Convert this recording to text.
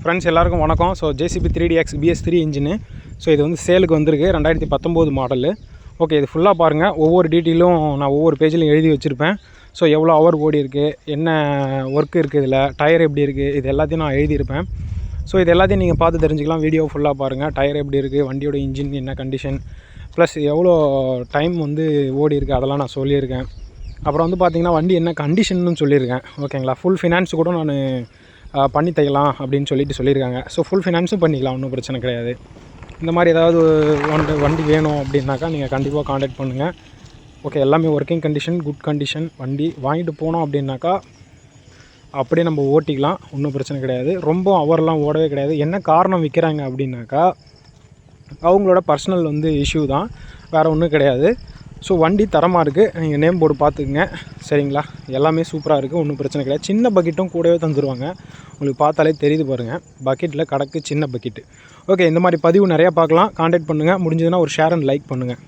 Friends எல்லாருக்கும் வணக்கம். So JCB 3DX BS3 engine. So இது வந்து சேலுக்கு வந்திருக்கு 2019 மாடலு. ஓகே, இது ஃபுல்லாக பாருங்கள். ஒவ்வொரு டீட்டெயிலும் நான் ஒவ்வொரு பேஜிலும் எழுதி வச்சுருப்பேன். ஸோ எவ்வளோ ஹவர் ஓடி இருக்குது, என்ன ஒர்க் இருக்குது, இதில் டயர் எப்படி இருக்குது, இது எல்லாத்தையும் நான் எழுதியிருப்பேன். ஸோ இது எல்லாத்தையும் நீங்கள் பார்த்து தெரிஞ்சுக்கலாம். வீடியோ ஃபுல்லாக பாருங்கள். டயர் எப்படி இருக்குது, வண்டியோட இன்ஜின் என்ன கண்டிஷன், ப்ளஸ் எவ்வளோ டைம் வந்து ஓடி இருக்குது அதெல்லாம் நான் சொல்லியிருக்கேன். அப்புறம் வந்து பார்த்திங்கன்னா வண்டி என்ன கண்டிஷன்னு சொல்லியிருக்கேன். ஓகேங்களா, ஃபுல் ஃபினான்ஸ் கூட நான் பண்ணி தைக்கலாம் அப்படின்னு சொல்லியிருக்காங்க. ஸோ ஃபுல் ஃபினான்ஸும் பண்ணிக்கலாம், ஒன்றும் பிரச்சனை கிடையாது. இந்த மாதிரி ஏதாவது வண்டி வேணும் அப்படின்னாக்கா நீங்கள் கண்டிப்பாக காண்டாக்ட் பண்ணுங்கள். ஓகே, எல்லாமே ஒர்க்கிங் கண்டிஷன், குட் கண்டிஷன். வண்டி வாங்கிட்டு போனோம் அப்படின்னாக்கா அப்படியே நம்ம ஓட்டிக்கலாம், ஒன்றும் பிரச்சனை கிடையாது. ரொம்ப ஹவர்லாம் ஓடவே கிடையாது. என்ன காரணம் விற்கிறாங்க அப்படின்னாக்கா அவங்களோட பர்சனல் வந்து இஷ்யூ தான், வேறு ஒன்றும் கிடையாது. ஸோ வண்டி தரமாக இருக்குது, நீங்கள் நேம் போர்டு பார்த்துக்குங்க. சரிங்களா, எல்லாமே சூப்பராக இருக்குது, ஒன்றும் பிரச்சனை கிடையாது. சின்ன பக்கெட்டும் கூடவே தந்துடுவாங்க, உங்களுக்கு பார்த்தாலே தெரியுது பாருங்கள். பக்கெட்டில் கிடக்கு சின்ன பக்கெட்டு. ஓகே, இந்த மாதிரி பதிவு நிறையா பார்க்கலாம். காண்டாக்ட் பண்ணுங்கள். முடிஞ்சதுன்னா ஒரு ஷேர் அண்ட் லைக் பண்ணுங்கள்.